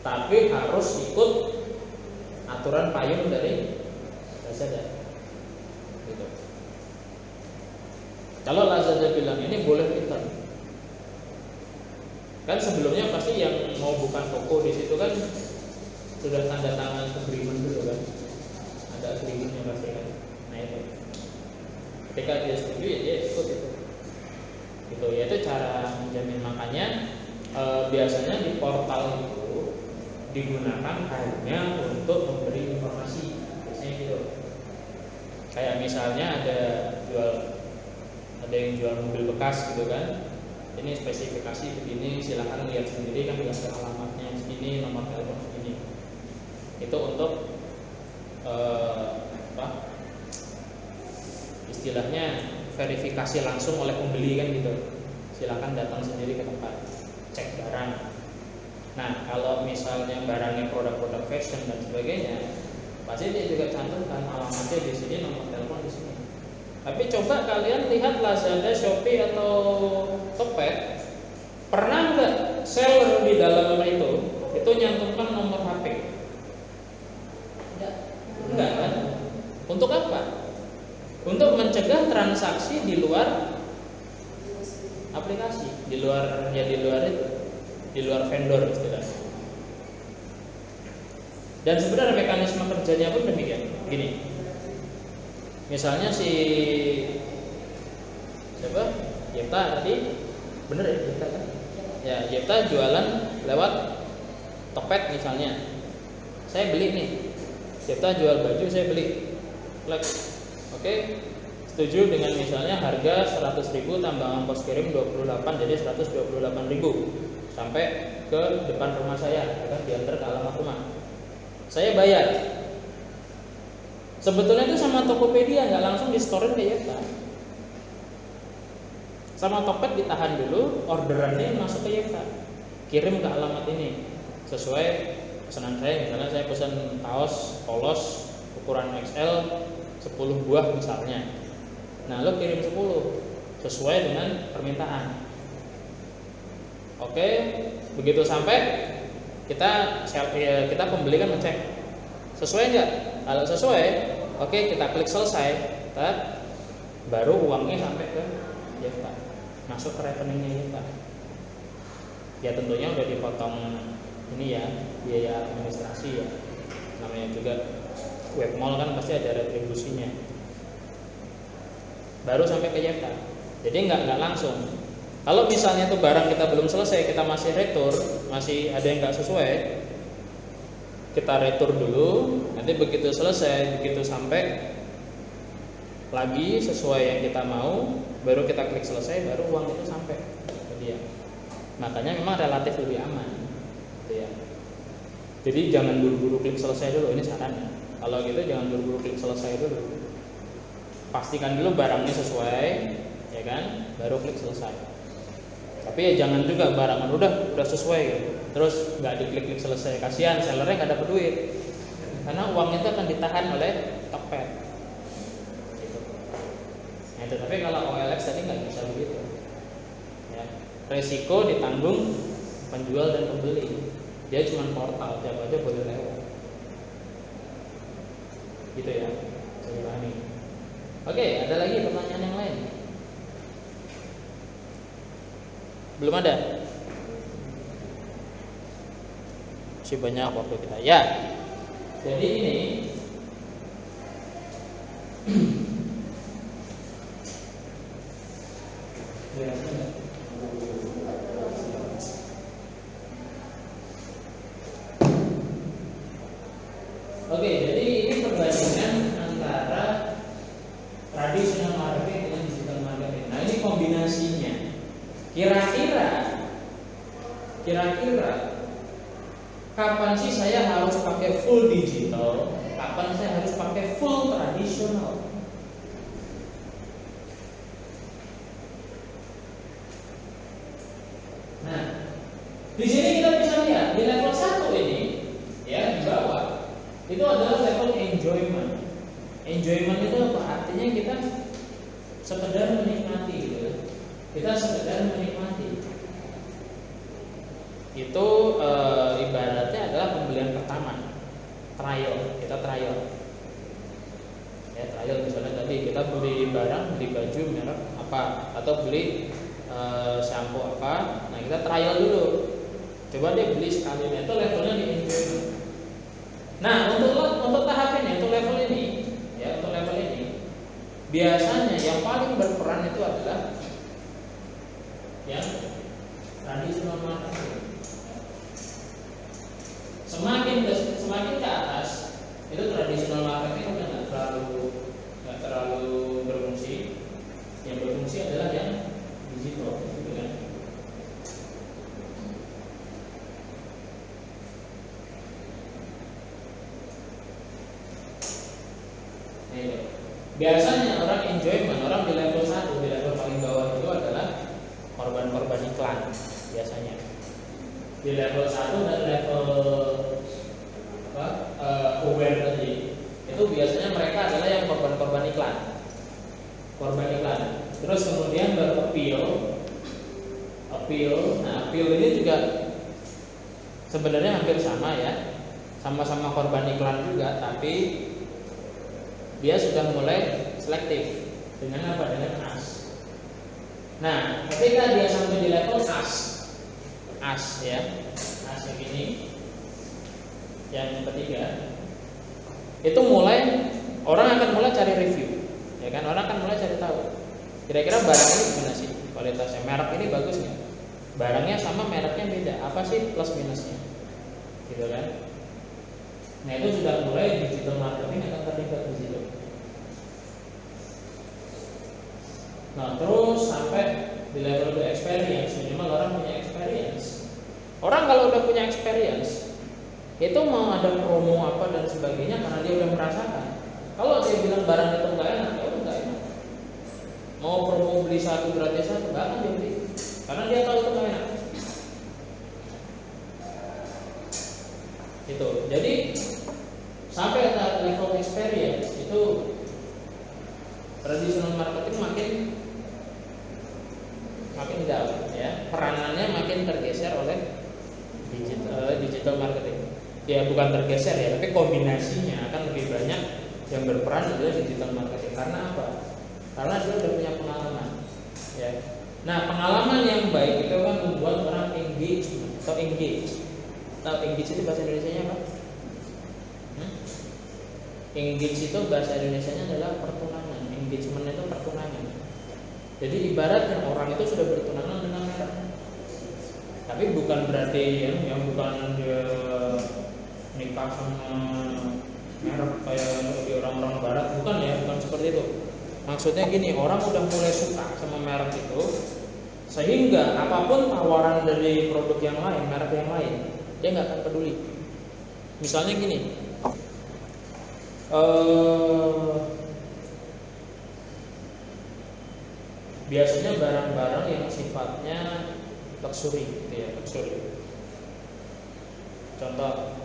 tapi harus ikut aturan payung dari Lazada. Gitu. Kalau Lazada bilang ini boleh return, kan sebelumnya pasti yang mau buka toko di situ kan sudah tanda tangan agreement dulu kan, ada agreementnya pasti kan. Nah itu, ketika dia setuju ya dia ikut itu. Gitu ya, itu cara menjamin. Makanya biasanya di portal itu digunakan hanya untuk memberi informasi, biasanya gitu. Kayak misalnya ada yang jual mobil bekas gitu kan, ini spesifikasi begini, silahkan lihat sendiri kan, lihat alamatnya segini, nomor telepon segini. Itu untuk istilahnya verifikasi langsung oleh pembeli kan gitu. Silakan datang sendiri ke tempat cek barang. Nah, kalau misalnya barangnya produk-produk fashion dan sebagainya, pasti dia juga cantumkan alamatnya di sini, nomor telepon di sini. Tapi coba kalian lihat Lazada, Shopee atau Tokped, pernah nggak seller di dalam itu nyantumkan nomor HP? Enggak kan? Untuk apa? Untuk mencegah transaksi di luar aplikasi, di luar itu, di luar vendor istilahnya. Dan sebenarnya mekanisme kerjanya pun demikian. Gini, misalnya si siapa? Yepta tadi, bener ya Yepta kan? Ya, Yepta jualan lewat Tokped misalnya. Saya beli nih, Yepta jual baju, saya beli. Oke, setuju dengan misalnya harga 100.000 tambah ongkos kirim 28, jadi 128.000 sampai ke depan rumah saya, akan diantar ke alamat rumah. Saya bayar. Sebetulnya itu sama Tokopedia nggak langsung di store-in ke Yepta. Sama Tokped ditahan dulu, orderannya masuk ke Yepta, kirim ke alamat ini sesuai pesanan saya. Misalnya saya pesan kaos polos ukuran XL 10 buah misalnya. Nah, lo kirim 10 sesuai dengan permintaan. Oke, begitu sampai kita pembeli kan ngecek sesuai nggak. Kalau sesuai, oke kita klik selesai, baru uangnya sampai ke Jefta, masuk ke rekeningnya Jefta. Ya tentunya udah dipotong ini ya, biaya administrasi ya. Namanya juga web mall kan pasti ada retribusinya. Baru sampai ke Jefta. Jadi nggak langsung. Kalau misalnya tuh barang kita belum selesai, kita masih retur, masih ada yang nggak sesuai, kita retur dulu. Nanti begitu selesai, begitu sampai lagi sesuai yang kita mau, baru kita klik selesai, baru uang itu sampai ke dia. Makanya memang relatif lebih aman, gitu ya. Jadi jangan buru-buru klik selesai dulu, ini sarannya. Kalau gitu jangan buru-buru klik selesai dulu. Pastikan dulu barangnya sesuai, ya kan, baru klik selesai. Tapi ya jangan juga barangan udah sesuai gitu, terus nggak diklik-klik selesai, kasihan sellernya nggak dapat duit, karena uang itu akan ditahan oleh Tokped. Gitu. Nah itu, tapi kalau OLX tadi nggak bisa begitu. Ya. Resiko ditanggung penjual dan pembeli. Dia cuma portal, siapa aja boleh lewat. Gitu ya, saya pahami. Oke, ada lagi pertanyaan yang lain? Belum ada? Masih banyak waktu kita. Ya. Jadi ini Oke, jadi ini perbandingan antara tradisional marketing dengan digital marketing. Nah, ini kombinasinya. Kira-kira kapan sih saya harus pakai full digital, kapan saya harus pakai full tradisional? Nah, di sini kita bisa lihat di level 1 ini, ya di bawah itu adalah level enjoyment. Enjoyment itu apa? Artinya kita sekedar menikmati, gitu ya. Kita sekedar menikmati. Itu ibaratnya adalah pembelian pertama, trial. Kita trial. Ya, trial misalnya tadi kita beli barang, beli baju merek apa, atau beli shampoo apa. Nah, kita trial dulu. Coba deh beli sekali. Nah, itu levelnya di enjoyment. Nah, untuk tahap ini, untuk level ini, ya, untuk level ini biasanya yang paling berperan itu adalah yang tradisional marketing. Semakin ke atas itu tradisional marketing udah nggak terlalu berfungsi. Yang berfungsi adalah yang digital, gitu kan? Biasanya orang enjoyment, orang di level 1, di level paling bawah itu adalah korban-korban iklan biasanya. Di level 1 dan level aware tadi, itu biasanya mereka adalah yang korban-korban iklan. Korban iklan. Terus kemudian appeal. Nah, appeal ini juga sebenarnya hampir sama ya. Sama-sama korban iklan juga, tapi dia sudah mulai selektif. Dengan apa? Dengan as. Nah, ketika dia sampai di level as ya, as yang ini, yang ketiga, itu mulai orang akan mulai cari review, ya kan? Orang akan mulai cari tahu. Kira-kira barang ini gimana sih kualitasnya? Merek ini bagus nggak? Barangnya sama, mereknya beda. Apa sih plus minusnya? Gitu kan? Nah, itu sudah mulai digital marketing akan terlibat di situ. Nah, terus sampai di level experience, minimal orang punya experience. Orang kalau udah punya experience, itu mau ada promo apa dan sebagainya karena dia udah merasakan. Kalau dia bilang barang itu nggak enak, ya udah nggak enak. Mau promo beli 1 gratis 1, nggak akan dia beli, karena dia tahu itu nggak enak. Itu. Jadi sampai level experience itu traditional marketing makin down ya, peranannya makin tergeser digital marketing. Ya bukan tergeser ya, tapi kombinasinya akan lebih banyak yang berperan adalah digital marketing. Karena apa? Karena dia sudah punya pengalaman. Ya. Nah, pengalaman yang baik itu kan membuat orang engagement atau engage. Tahu engage itu bahasa Indonesianya apa? Engage itu bahasa Indonesianya adalah pertunangan. Engagement itu pertunangan. Jadi ibaratnya orang itu sudah bertunangan dengan merek. Tapi bukan berarti yang bukan dia nikah sama merek kayak di orang-orang barat, bukan ya, bukan seperti itu. Maksudnya gini, orang udah mulai suka sama merek itu, sehingga apapun tawaran dari produk yang lain, merek yang lain, dia nggak akan peduli. Misalnya gini, biasanya barang-barang yang sifatnya luxury, gitu ya, luxury. Contoh,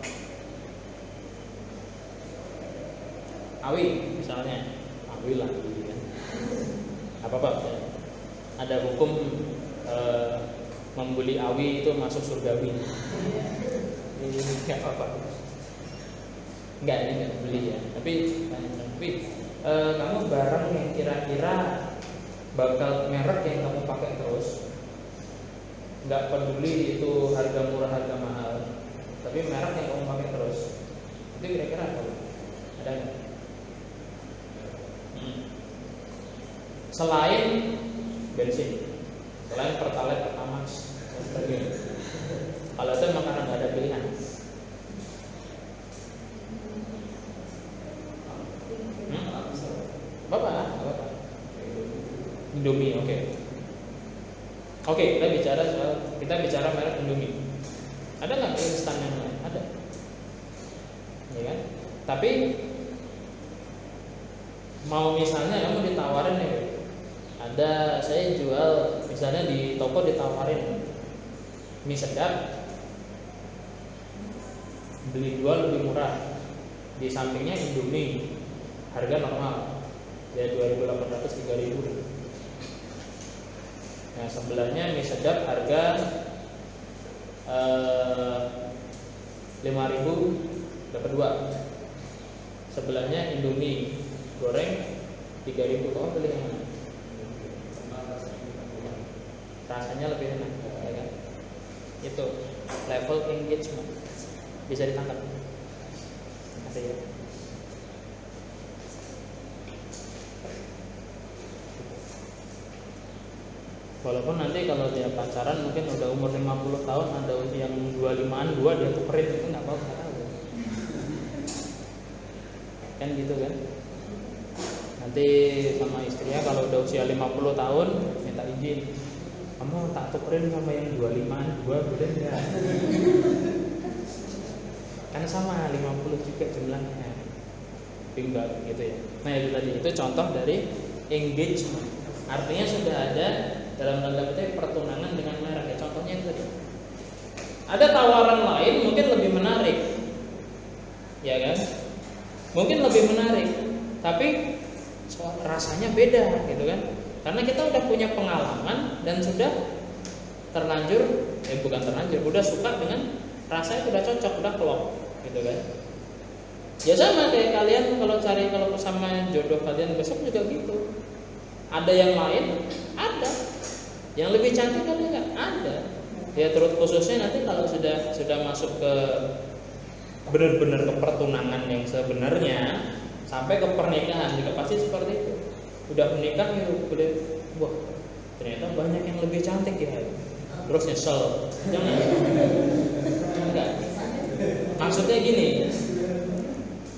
Awi misalnya, Awi lah, gitu kan. Apa-apa, ya. Ada hukum membeli Awi itu masuk surgawi. Ini nggak apa-apa. Enggak, ini nggak beli ya. Tapi kamu barang yang kira-kira bakal merek yang kamu pakai terus, nggak peduli itu harga murah harga mahal, tapi merek yang kamu pakai terus, itu kira-kira apa? Ada nggak? Selain bensin, selain Pertalite, Pertamax, dan sebagainya. Kalau itu memang karena nggak ada pilihan. Bapak. Indomie, oke. Oke, kita bicara merek Indomie. Ada nggak instan yang lain? Ada, ya kan? Tapi mau misalnya kamu ditawarin nih, ada saya jual misalnya di toko ditawarin mie sedap, beli jual lebih murah, di sampingnya Indomie harga normal ya 2.800 3.000. Nah sebelahnya mie sedap harga 5.000 dapat 2. Sebelahnya Indomie goreng 3.000. Kamu pilih yang mana? Rasanya lebih enak, ya kan? Itu level engagement bisa ditangkap. Ada ya. Walaupun nanti kalau dia pacaran mungkin udah umur 50 tahun, ada yang 25-an 2 dia tukerin, itu nggak apa-apa. Kan gitu kan. Nanti sama istrinya kalau udah usia 50 tahun minta izin, kamu tak tukerin sama yang 25-an 2 boleh nggak? Kan sama 50 juga jumlahnya. Tinggal gitu ya. Nah itu tadi, itu contoh dari engagement. Artinya sudah ada dalam tanda petik pertunangan dengan merek ya. Contohnya itu tadi. Ada tawaran lain mungkin lebih menarik, ya kan? Mungkin lebih menarik, tapi rasanya beda, gitu kan? Karena kita udah punya pengalaman dan sudah udah suka dengan rasanya, udah cocok, udah klop, gitu kan? Ya sama kayak kalian kalau sama jodoh kalian besok juga gitu. Ada yang lain, ada. Yang lebih cantik ada nggak? Ada. Ya terus khususnya nanti kalau sudah masuk ke benar-benar ke pertunangan yang sebenarnya sampai ke pernikahan juga pasti seperti itu. Udah menikah ya boleh, wah ternyata banyak yang lebih cantik ya. Terus nyesel. Jangan. Enggak. Maksudnya gini,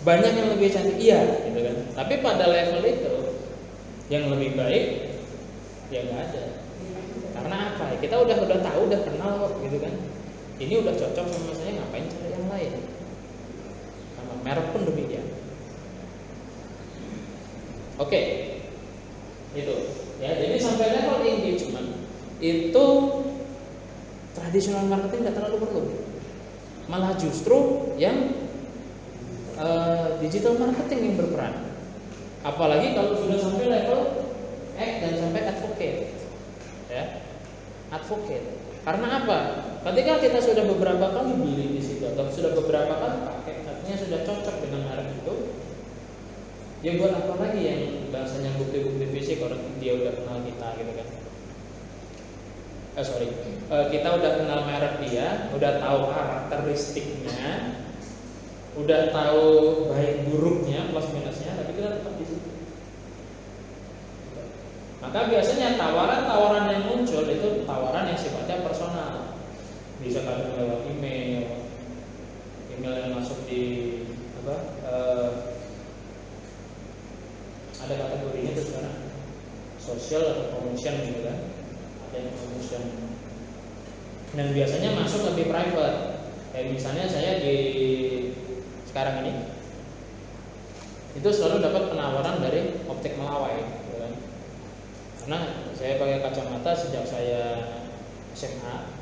banyak yang lebih cantik iya, gitu kan. Tapi pada level itu yang lebih baik ya nggak ada. Karena apa? Kita udah tahu, udah kenal kok, gitu kan. Ini udah cocok sama saya, ngapain cari yang lain? Sama merek pun demikian. Oke, itu ya. Jadi sampai level engagement itu tradisional marketing nggak terlalu perlu. Malah justru yang digital marketing yang berperan. Apalagi kalau sudah sampai level dan sampai advocate, ya, advocate. Karena apa? Ketika kita sudah beberapa kali beli di situ atau sudah beberapa kali pakai, artinya sudah cocok dengan merek itu, ya buat apa lagi yang bahasanya bukti-bukti fisik orang dia udah kenal kita gitu kan. Kita udah kenal merek dia, udah tahu karakteristiknya, udah tahu baik buruknya, plus minusnya, tapi kita tetap di situ. Maka biasanya tawaran-tawaran yang muncul itu tawaran yang sifatnya personal. Bisa kadang lewat email yang masuk di ada kategorinya itu sekarang social atau promotion gitu kan. Ada yang promotion. Dan biasanya masuk lebih private. Kayak misalnya saya di sekarang ini itu selalu dapat penawaran dari Optik Melawai gitu kan. Karena saya pakai kacamata sejak saya SMA.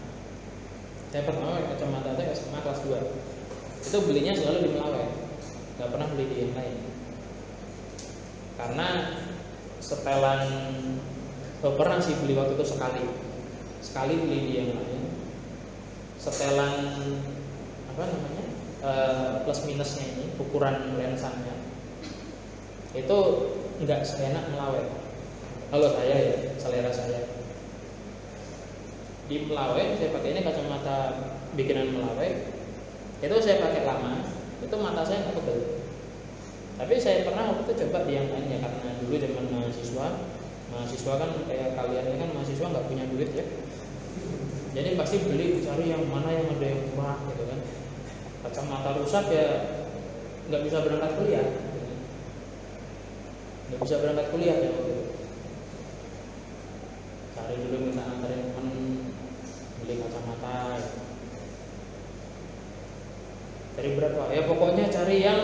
Saya pertama pakai kacamata itu SMA kelas 2. Itu belinya selalu di Melawai, nggak pernah beli di yang lain. Karena setelan pernah sih beli waktu itu sekali beli di yang lain. Setelan plus minusnya ini, ukuran lensanya itu nggak seenak Melawai. Kalau saya ya, selera saya. Di Melawai saya pakai ini kacamata bikinan Melawai. Itu saya pakai lama, itu mata saya nggak pegel. Tapi saya pernah waktu itu coba di yang lainnya karena dulu zaman mahasiswa kan kayak kalian ini kan mahasiswa nggak punya duit ya. Jadi pasti beli cari yang mana yang ada yang murah gitu kan. Kacamata rusak ya nggak bisa berangkat kuliah. Nggak bisa berangkat kuliah ya waktu itu. Cari dulu minta antarin teman beli kacamata. Cari berapa? Ya pokoknya cari yang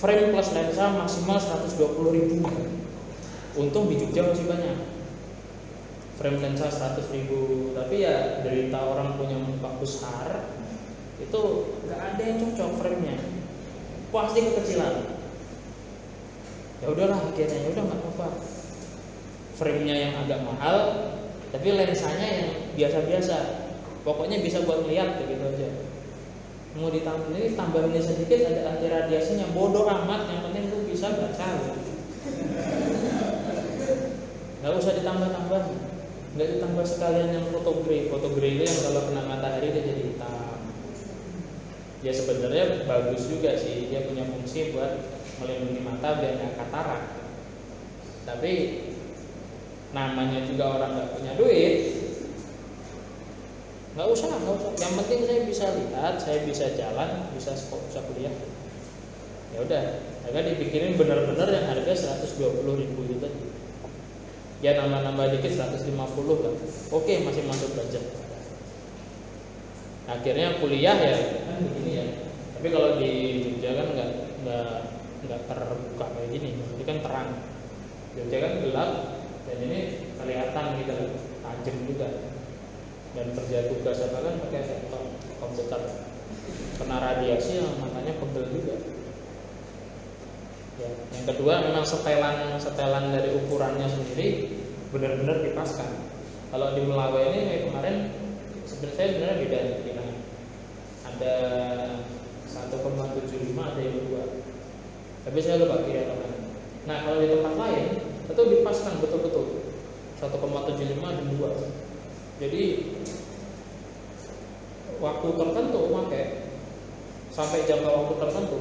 frame plus lensa maksimal 120.000. Untung di Jogja masih banyak. Frame lensa 100.000, tapi ya derita orang punya muka besar itu nggak ada yang cocok framenya, pasti kekecilan. Ya udahlah akhirnya ya udah nggak apa-apa. Framenya yang agak mahal, tapi lensanya yang biasa-biasa. Pokoknya bisa buat lihat gitu aja. Mau tambahin sedikit ada anti radiasinya, bodoh amat, yang penting lu bisa baca. Nggak usah ditambah-tambah, nggak ditambah sekalian yang foto grey itu yang kalau kena matahari dia jadi hitam. Ya sebenarnya bagus juga sih, dia punya fungsi buat melindungi mata biar nggak katarak. Tapi namanya juga orang nggak punya duit, nggak usah. Yang penting saya bisa lihat, saya bisa jalan, bisa kuliah. Ya udah, agak dipikirin benar-benar yang harga 120.000 gitu. Ya nambah-nambah dikit 150 lah. Oke, masih masuk budget. Akhirnya kuliah ya kan begini ya. Tapi kalau di Jogja kan nggak terbuka kayak gini. Ini kan terang. Jogja kan gelap dan ini kelihatan gitu, tajam juga. Dan kerja tugas apa kan pakai laptop komputer, kena radiasi yang matanya pegel juga. Ya, yang kedua memang setelan dari ukurannya sendiri benar-benar dipaskan. Kalau di Melawai ini kayak kemarin sebenarnya beda ya. Ada 1,75 ada yang 2. Tapi saya lupa kira mana. Nah kalau di tempat lain itu dipaskan betul-betul 1,75 dan 2. Jadi waktu tertentu pakai sampai jangka waktu tertentu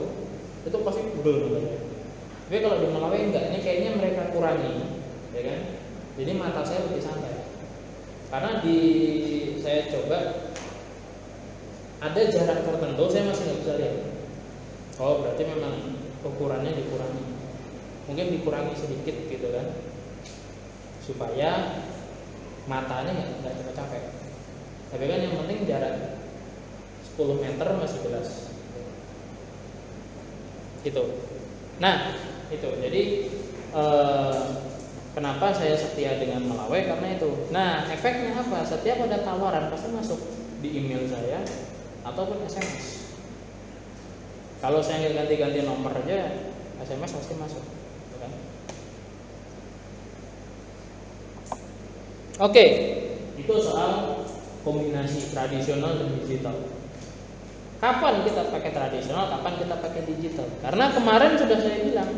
itu pasti pegel namanya. Tapi kalau di Melawai enggak, ini kayaknya mereka kurangi, ya kan? Jadi mata saya lebih santai. Karena saya coba ada jarak tertentu saya masih nggak bisa lihat. Oh berarti memang ukurannya dikurangi. Mungkin dikurangi sedikit gitu kan, supaya matanya nggak cepat capek. Tapi kan yang penting jarak 10 meter masih jelas. Gitu. Nah itu jadi kenapa saya setia dengan Melawai karena itu. Nah efeknya apa? Setiap ada tawaran pasti masuk di email saya ataupun SMS. Kalau saya nggak ganti-ganti nomor aja, SMS pasti masuk, kan? Oke, itu soal kombinasi tradisional dan digital. Kapan kita pakai tradisional, kapan kita pakai digital? Karena kemarin sudah saya bilang,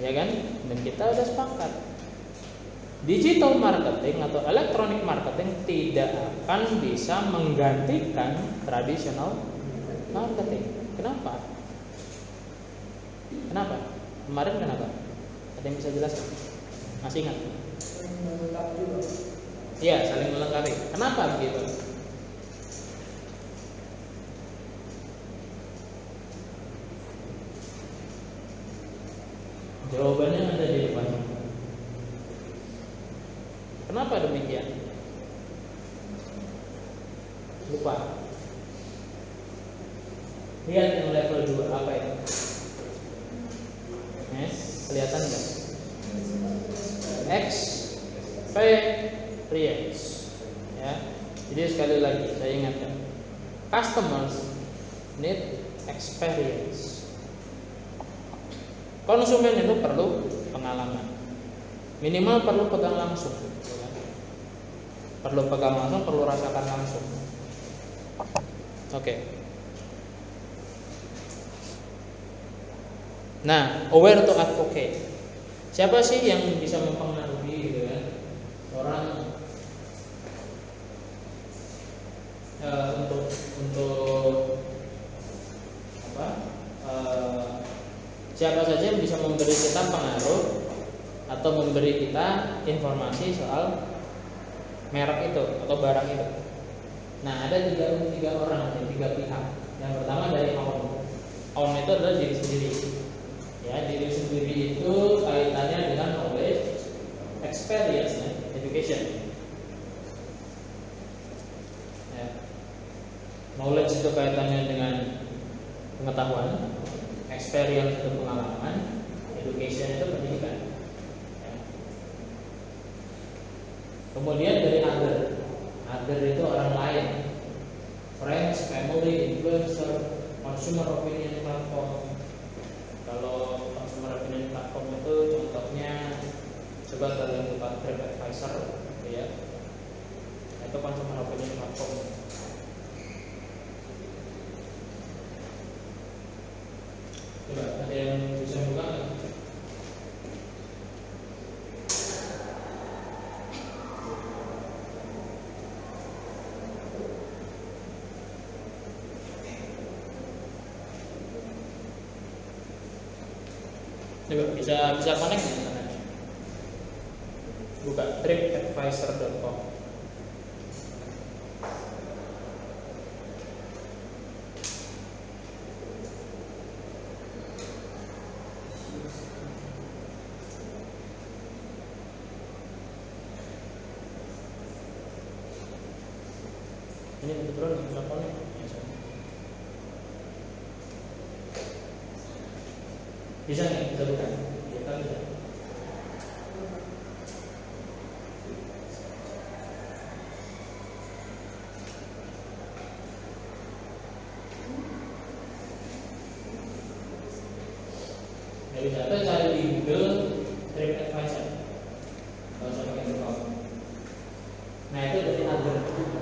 ya kan? Dan kita sudah sepakat. Digital marketing atau electronic marketing tidak akan bisa menggantikan tradisional marketing. Kenapa? Kenapa? Kemarin kenapa? Ada yang bisa jelaskan? Masih ingat? Iya, saling melengkapi. Kenapa begitu? Jawabannya ada di depan. Kenapa demikian? Lupa. Lihat yang level 2 apa itu? Yes, kelihatan nggak? Experience. Ya. Jadi sekali lagi saya ingatkan, customers need experience. Konsumen itu perlu pengalaman, minimal perlu pegang langsung, perlu pegang langsung, perlu rasakan langsung. Oke. Nah, aware to advocate. Siapa sih yang bisa mempengaruhi, gitu kan? Orang untuk apa? Siapa saja yang bisa memberi kita pengaruh atau memberi kita informasi soal merek itu atau barang itu. Nah, ada tiga orang, tiga pihak. Yang pertama dari own itu adalah diri sendiri. Ya, diri sendiri itu kaitannya dengan knowledge, experience, dan education. Ya. Knowledge itu kaitannya dengan pengetahuan, experience itu pengalaman, education itu pendidikan. Ya. Kemudian dari other itu orang lain, friends, family, influencer, consumer opinion platform. Kalau consumer opinion platform itu contohnya coba kalian buka TripAdvisor, ya. Itu consumer opinion platform. Coba ada yang bisa buka nggak? Coba bisa connect ya internet. Buka tripadvisor.com. Ini kebetulan bisa connect. Bisa nggak kita buka? Kita bisa. Nggak bisa. Atau cari di Google TripAdvisor. Kalau usah pakai Google. Nah itu dari other,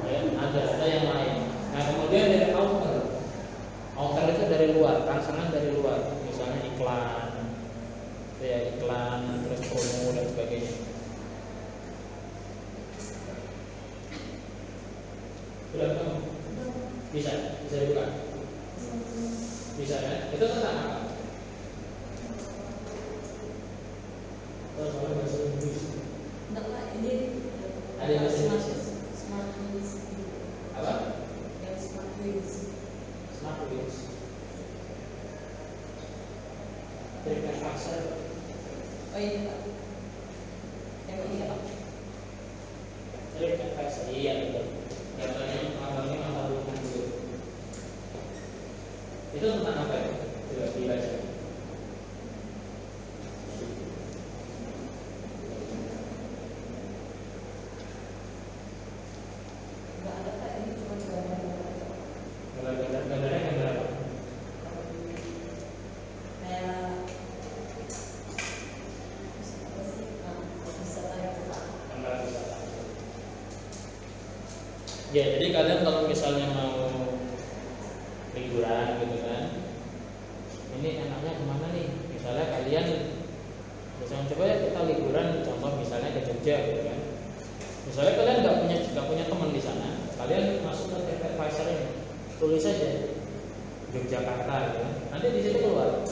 ya, ada yang lain. Nah kemudian dari outer itu dari luar, rangsangan dari luar. Misalnya iklan, ya iklan, terus promo dan sebagainya. Sudah kamu? Bisa buka? Bisa ya? Itu tentang apa? Soal bahasa Inggris. Enggak Pak, ini Ada bahasa Indonesia. Smart Wheels. Apa? Yang Smart Wheels. Smart Wheels. TripAdvisor. Oh iya Pak. Yang ini ya Pak. TripAdvisor, iya betul. Katanya abangnya mata bukan dulu. Itu tentang apa ya? Coba dibaca. Enggak ada Pak, ini cuma Gambarnya gambar apa? kayak apa sih? Bisa tanya Pak. Gambar wisata. jadi kalian kalau misalnya mau liburan gitu kan, ini enaknya kemana nih? Misalnya kalian, misalnya coba ya kita liburan, contoh misalnya ke Jogja gitu kan. Misalnya kalian nggak punya teman di sana, kalian masuk ke TripAdvisor ini, tulis aja Yogyakarta gitu kan. Nanti di situ keluar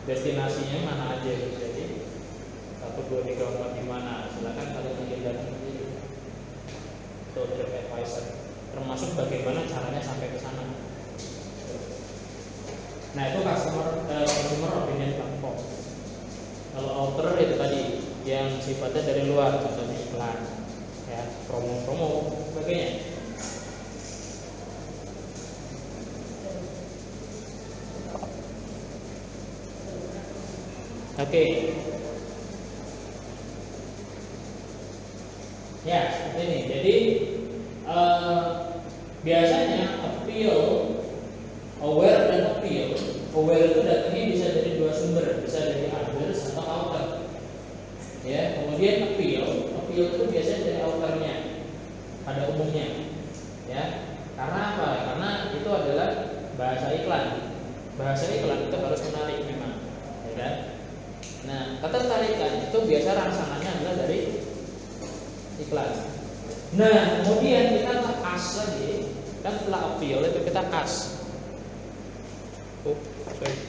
destinasinya mana aja gitu. Jadi 1, 2, 3, 4 di mana, silakan kalian aja datang ke situ. Itu TripAdvisor, termasuk bagaimana caranya sampai ke sana. Nah itu consumer opinion platform. Kalau outer itu tadi yang sifatnya dari luar, contohnya iklan, ya, promo-promo, sebagainya. Oke. Ya seperti ini. Jadi biasanya appeal, aware dan appeal. Aware itu datangnya bisa dari dua sumber, bisa dari others atau outer. Ya, kemudian appeal itu biasanya dari outernya pada umumnya. Ya, karena apa? Karena itu adalah bahasa iklan. Bahasa iklan itu harus menarik memang, ya kan? Nah, ketertarikan itu biasa rangsangannya adalah dari iklan. Nah, kemudian kita kas lagi, kan setelah appeal itu kita kas. Sorry.